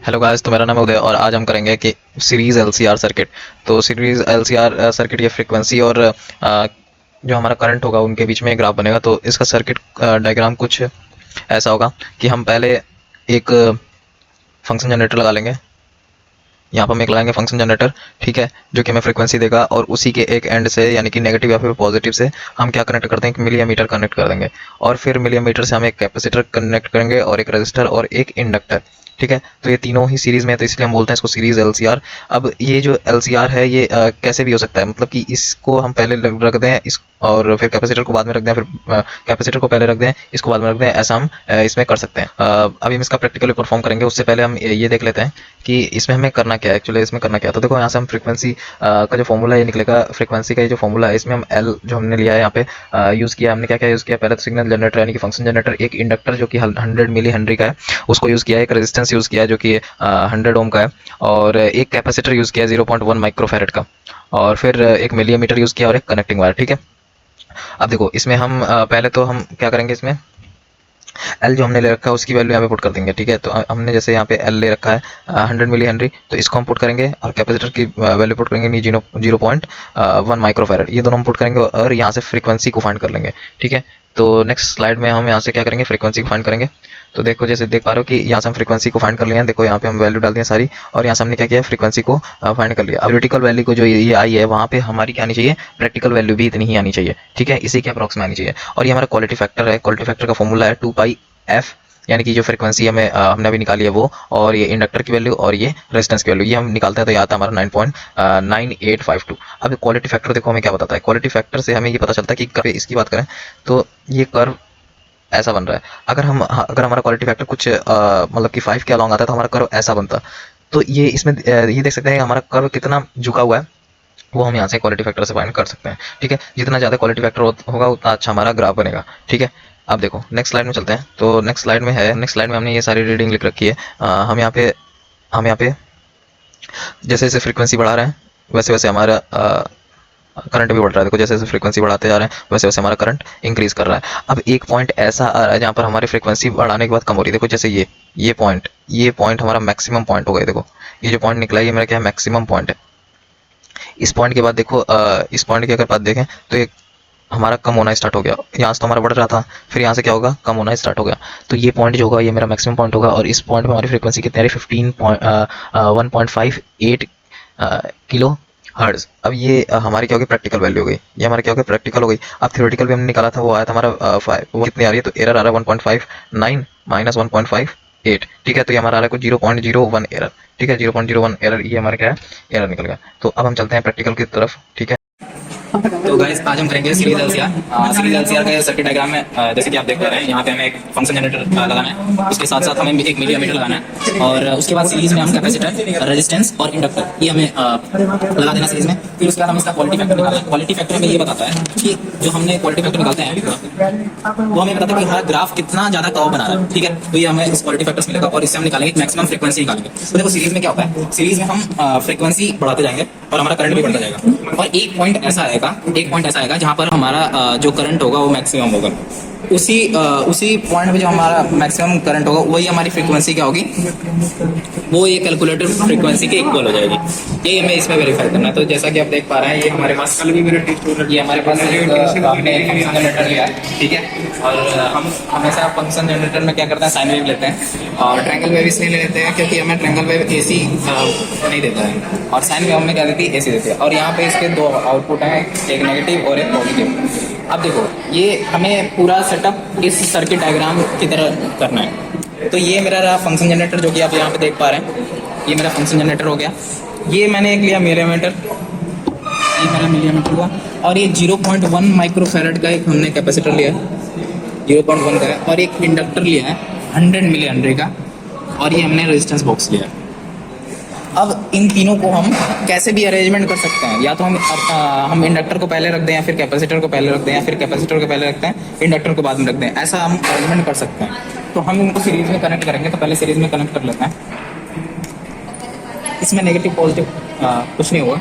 Hello guys, तो मेरा नाम है उदय और आज हम करेंगे कि सीरीज एलसीआर सर्किट। तो सीरीज एलसीआर सर्किट की फ्रीक्वेंसी और जो हमारा करंट होगा उनके बीच में एक ग्राफ बनेगा। तो इसका सर्किट डायग्राम कुछ ऐसा होगा कि हम पहले एक फंक्शन जनरेटर लगा लेंगे। यहाँ पर हम एक लगाएंगे फंक्शन जनरेटर, ठीक है, जो कि हमें फ्रीक्वेंसी देगा। और उसी के एक एंड से यानी कि नेगेटिव या फिर पॉजिटिव से हम क्या कनेक्ट करते हैं, एक मिलियमीटर कनेक्ट कर देंगे। और फिर मिलियमीटर से हम एक कैपेसिटर कनेक्ट करेंगे और एक रजिस्टर और एक इंडक्टर, ठीक है। तो ये तीनों ही सीरीज में है, तो इसलिए हम बोलते हैं इसको सीरीज एलसीआर। अब ये जो एलसीआर है ये कैसे भी हो सकता है, मतलब कि इसको हम पहले रख दें इस और फिर कैपेसिटर को बाद में रख दें, फिर कैपेसिटर को पहले रख दें, इसको बाद में रख दें, ऐसा हम इसमें कर सकते हैं। अभी हम इसका प्रैक्टिकली परफॉर्म करेंगे, उससे पहले हम ये देख लेते हैं कि इसमें हमें करना क्या है। एक्चुअली इसमें करना क्या है, तो देखो यहाँ से हम फ्रीक्वेंसी का जो फॉर्मूला ये निकलेगा, फ्रीक्वेंसी का ये जो फॉर्मूला है, इसमें हम एल जो हमने लिया है यहाँ पे यूज़ किया। हमने क्या क्या यूज़ किया, पहले तो सिग्नल जनरेटर यानी कि फंक्शन जनरेटर, एक इंडक्टर जो कि 100 मिली हेनरी का है उसको यूज़ किया है, एक रेजिस्टेंस यूज़ किया है जो कि 100 ओम का है, और एक कैपेसिटर यूज़ किया है 0.1 माइक्रोफैरड का, और फिर एक मिलीमीटर यूज़ किया और एक कनेक्टिंग वायर, ठीक है। अब देखो इसमें हम पहले तो हम क्या करेंगे, इसमें एल जो हमने ले रखा है उसकी वैल्यू यहाँ पे पुट कर देंगे, ठीक है। तो हमने जैसे यहाँ पे एल ले रखा है 100 मिली हेनरी, तो इसको हम पुट करेंगे और कैपेसिटर की वैल्यू पुट करेंगे 0.1 माइक्रोफैरड, ये दोनों हम पुट करेंगे और यहाँ से फ्रीक्वेंसी को फाइंड कर लेंगे, ठीक है। तो नेक्स्ट स्लाइड में हम यहाँ से क्या करेंगे, फ्रीक्वेंसी को फाइंड करेंगे। तो देखो जैसे देख पा रहे हो कि यहाँ से हम फ्रीक्वेंसी को फाइंड कर लिया है। देखो यहाँ पे हम वैल्यू डाल दी है सारी, और यहाँ से हमने क्या किया, फ्रीक्वेंसी को फाइंड कर लिया। अब क्रिटिकल वैल्यू को जो ये आई है वहाँ पे हमारी क्या आनी चाहिए, प्रैक्टिकल वैल्यू भी इतनी ही आनी चाहिए, ठीक है, इसी के अप्रॉक्स में आनी चाहिए। और ये हमारा क्वालिटी फैक्टर है, क्वालिटी फैक्टर का फॉर्मूला है 2πf, यानी कि जो फ्रीक्वेंसी हमें हमने अभी निकाली है वो, और ये इंडक्टर की वैल्यू और ये रेजिस्टेंस की वैल्यू, ये हम निकालते हैं तो ये आता है हमारा 9.9852। अब क्वालिटी फैक्टर देखो हमें क्या बताता है, क्वालिटी फैक्टर से हमें ये पता चलता है कि कर्व, इसकी बात करें तो ये कर्व ऐसा बन रहा है। अगर हमारा क्वालिटी फैक्टर कुछ मतलब कि 5 के अलॉन्ग आता है तो हमारा कर्व ऐसा बनता। तो ये इसमें ये देख सकते हैं हमारा कर्व कितना झुका हुआ है, वो हम यहाँ से क्वालिटी फैक्टर से फाइंड कर सकते हैं, ठीक है। जितना ज़्यादा क्वालिटी फैक्टर होगा उतना अच्छा हमारा ग्राफ बनेगा, ठीक है। अब देखो नेक्स्ट स्लाइड में चलते हैं। तो नेक्स्ट स्लाइड में हमने ये सारी रीडिंग लिख रखी है। हम यहाँ पे जैसे जैसे फ्रीक्वेंसी बढ़ा रहे हैं वैसे वैसे हमारा करंट भी बढ़ रहा है। देखो जैसे जैसे फ्रीक्वेंसी बढ़ाते जा रहे हैं वैसे वैसे हमारा करंट इंक्रीज कर रहा है। अब एक पॉइंट ऐसा आ रहा है जहाँ पर हमारी फ्रीक्वेंसी बढ़ाने के बाद कम हो रही है। देखो जैसे ये पॉइंट हमारा मैक्सिमम पॉइंट हो गया। देखो ये जो पॉइंट निकला है ये मेरा क्या है, मैक्सिमम पॉइंट है। इस पॉइंट के बाद देखो इस पॉइंट की अगर बात देखें तो ये हमारा कम होना स्टार्ट हो गया। यहाँ से तो हमारा बढ़ रहा था, फिर यहाँ से क्या होगा, कम होना स्टार्ट हो गया। तो ये पॉइंट जो होगा ये मेरा मैक्सिमम पॉइंट होगा, और इस पॉइंट पे हमारी फ्रीक्वेंसी कितनी आ रही है, 1.58 किलो हर्ट्ज। अब ये हमारी क्या होगी, प्रैक्टिकल वैल्यू हो गई, ये हमारी क्या हो गई, प्रैक्टिकल हो गई। अब थ्योरेटिकल भी हमने निकाला था, वो आया था हमारा 5, वो कितनी आ रही है, तो एरर आ रहा है 1.59 माइनस 1.58, ठीक है। तो ये हमारा आ रहा है कुछ 0.01 एरर, ठीक है, 0.01 एरर, ये हमारा क्या है, एरर निकल गया। तो अब हम चलते हैं प्रैक्टिकल की तरफ, ठीक है। तो गाइस आज हम करेंगे सीरीज एलसीआर का सर्किट डायग्राम में जैसे कि आप देख पा रहे हैं यहाँ पे हमें एक फंक्शन जनरेटर लगाना है, उसके साथ साथ हमें एक मिलियमीटर लगाना है, और उसके बाद सीरीज में हम कैपेसिटर, रेजिस्टेंस और इंडक्टर ये हमें लगा देना सीरीज में। फिर उसके बाद हम इसका क्वालिटी फैक्टर निकालना है। क्वालिटी फैक्टर हमें ये बताता है कि जो हमने क्वालिटी फैक्टर निकालते हैं वो हमें बताता है कि हमारा ग्राफ कितना ज्यादा कर्व बना रहा है, ठीक है। तो ये हमें इस क्वालिटी फैक्टर से मिलेगा और इससे हम निकालेंगे मैक्सिमम फ्रीक्वेंसी निकालेंगे। तो देखो सीरीज में क्या होता है, सीरीज में हम फ्रीक्वेंसी बढ़ाते जाएंगे और हमारा करंट भी बढ़ता जाएगा, और एक पॉइंट ऐसा आएगा जहां पर हमारा जो करंट होगा वो मैक्सिमम होगा। उसी पॉइंट पे जो हमारा मैक्सिमम करंट होगा वही हमारी फ्रीक्वेंसी क्या होगी, वो ये कैलकुलेटेड फ्रीक्वेंसी के इक्वल हो जाएगी। ये हमें इसमें वेरीफाई करना है। तो जैसा कि आप देख पा रहे हैं ये हमारे पास आपने एक फंक्शन जनरेटर लिया है, ठीक है। और हम हमेशा फंक्शन जनरेटर में क्या करते हैं, साइन वेव लेते हैं, और ट्रायंगल वेव इसलिए ले लेते हैं क्योंकि हमें ट्रायंगल वेव एसी नहीं देता है, और साइन वेव हमें क्या देती है, एसी देती है। और यहाँ पे इसके दो आउटपुट हैं, एक नेगेटिव और एक पॉजिटिव। अब देखो ये हमें पूरा सेटअप इस सर्किट डायग्राम की तरह करना है। तो ये मेरा रहा फंक्शन जनरेटर जो कि आप यहाँ पे देख पा रहे हैं, ये मेरा फंक्शन जनरेटर हो गया। ये मैंने एक लिया मिलीमीटर, ये मेरा मिलीमीटर हुआ, और ये 0.1 माइक्रोफैरड का एक हमने कैपेसिटर लिया, 0.1 का है, और एक इंडक्टर लिया है 100 मिली हेनरी का, और ये हमने रेजिस्टेंस बॉक्स लिया है। अब इन तीनों को हम कैसे भी अरेंजमेंट कर सकते हैं, या तो हम इंडक्टर को पहले रख दें, या फिर कैपेसिटर को पहले रख दें, या फिर कैपेसिटर को पहले रखते हैं इंडक्टर को बाद में रख दें, ऐसा हम अरेंजमेंट कर सकते हैं। तो हम इनको सीरीज में कनेक्ट करेंगे। तो पहले सीरीज में कनेक्ट कर लेते हैं। इसमें नेगेटिव पॉजिटिव कुछ नहीं हुआ,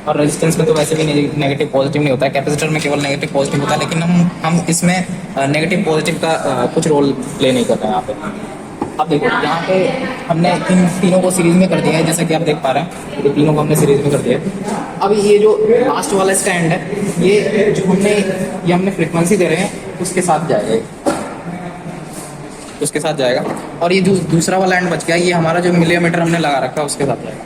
और रेजिस्टेंस में तो वैसे भी नेगेटिव पॉजिटिव नहीं होता है, कैपेसिटर में केवल नेगेटिव पॉजिटिव होता है, लेकिन हम इसमें नेगेटिव पॉजिटिव का कुछ रोल प्ले नहीं कर रहे हैं यहाँ पे। अब देखो यहाँ पे हमने इन तीनों को सीरीज में कर दिया है, जैसा कि आप देख पा रहे हैं, ये तीनों को हमने सीरीज में कर दिया है। अब ये जो लास्ट वाला स्टैंड है, ये जो हमने फ्रीक्वेंसी दे रहे हैं उसके साथ जाएगा, उसके साथ जाएगा। और ये जो दूसरा वाला एंड बच गया, ये हमारा जो मिलीमीटर हमने लगा रखा है उसके साथ जाएगा।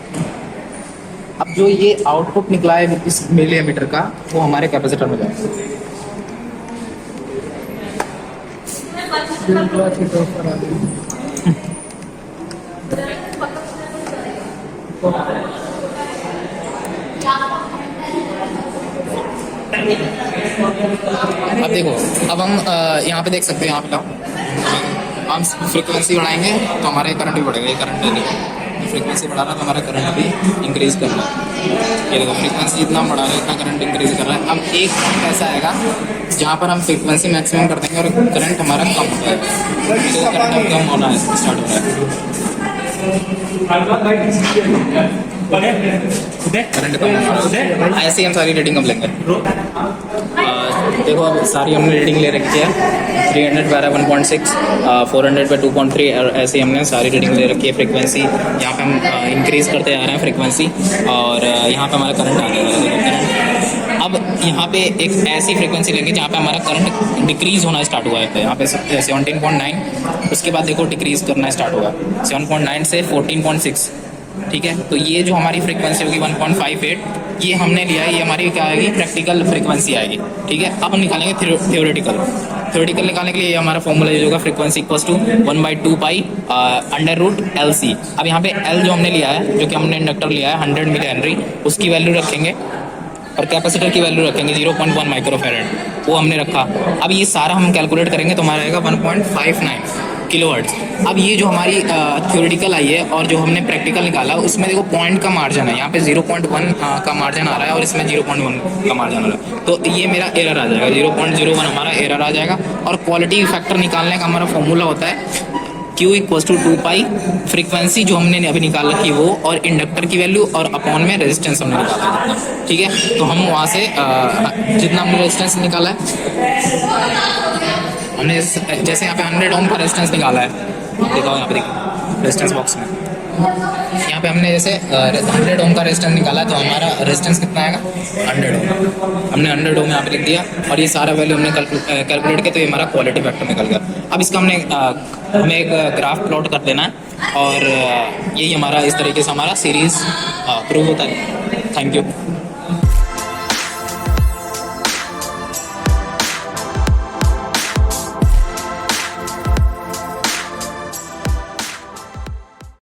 अब जो ये आउटपुट निकला है इस मिलीमीटर का, वो हमारे कैपेसिटर में जाएगा। अब देखो, अब हम यहाँ पे देख सकते हैं, यहाँ पे लाओ, हम फ्रीक्वेंसी बढ़ाएंगे तो हमारे करंट भी बढ़ेगा। ये करंट नहीं, फ्रीक्वेंसी बढ़ा रहा है तो हमारा करंट भी इंक्रीज कर रहा है। ये देखो, फ्रीक्वेंसी जितना बढ़ा रहा है इतना करंट इंक्रीज कर रहा है। अब एक पॉइंट ऐसा आएगा जहाँ पर हम फ्रीक्वेंसी मैक्सिमम कर देंगे और करंट हमारा कम हो जाएगा, करंट कम होना स्टार्ट हो रहा है, करंट कम। ऐसे ही हम सारी रीडिंग कम लेंगे। देखो, अब सारी हमने रीडिंग ले रखी है, 300 पे 1.6, 400 पे 2.3, और ऐसे ही हमने सारी रीडिंग ले रखी है। फ्रीक्वेंसी यहाँ पे हम इंक्रीज़ करते आ रहे हैं फ्रीक्वेंसी, और यहाँ पे हमारा करंट आ गया। अब यहाँ पे एक ऐसी फ्रीक्वेंसी लेंगे जहाँ पे हमारा करंट डिक्रीज़ होना स्टार्ट हुआ है। तो यहाँ पे 17.9, उसके बाद देखो डिक्रीज़ करना स्टार्ट होगा 7.9 से 14.6, ठीक है। तो ये जो हमारी फ्रीक्वेंसी होगी 1.58, ये हमने लिया है, ये हमारी क्या आएगी, प्रैक्टिकल फ्रीक्वेंसी आएगी, ठीक है। अब हम निकालेंगे थ्योरेटिकल निकालने के लिए हमारा फॉर्मूला यूज होगा, frequency equals to 1/2 pi √LC। अब यहाँ पे L जो हमने लिया है, जो कि हमने इंडक्टर लिया है 100 मिली हेनरी, उसकी वैल्यू रखेंगे, और कैपेसिटर की वैल्यू रखेंगे 0.1 माइक्रोफेरेड, वो हमने रखा। अब ये सारा हम कैलकुलेट करेंगे तो हमारा आएगा 1.59 किलोहर्ट्ज। अब ये जो हमारी थ्योरेटिकल आई है और जो हमने प्रैक्टिकल निकाला, उसमें देखो पॉइंट का मार्जिन है, यहाँ पे 0.1 का मार्जिन आ रहा है और इसमें 0.1 का मार्जिन आ रहा है, तो ये मेरा एरर आ जाएगा, 0.01 हमारा एरर आ जाएगा। और क्वालिटी फैक्टर निकालने का हमारा फॉर्मूला होता है Q = 2 पाई, फ्रीक्वेंसी जो हमने अभी निकाल रखी वो, और इंडक्टर की वैल्यू, और अपॉन में रेजिस्टेंस हमने निकाला है, ठीक है। तो हम वहाँ से जितना हमने रेजिस्टेंस निकाला है, हमने जैसे यहाँ पे 100 ओम का रेजिस्टेंस निकाला है, देखो यहाँ पे देखिए रेजिस्टेंस बॉक्स में, यहाँ पे हमने जैसे 100 ओम का रेजिस्टेंस निकाला है, तो हमारा रेजिस्टेंस कितना आएगा 100 ओम। हमने 100 ओम यहाँ पे लिख दिया, और ये सारा वैल्यू हमने कैलकुलेट किया, तो ये हमारा क्वालिटी फैक्टर निकल गया। अब इसका हमें एक ग्राफ प्लॉट कर देना है, और यही हमारा इस तरीके से हमारा सीरीज़ प्रूव होता है। Thank you.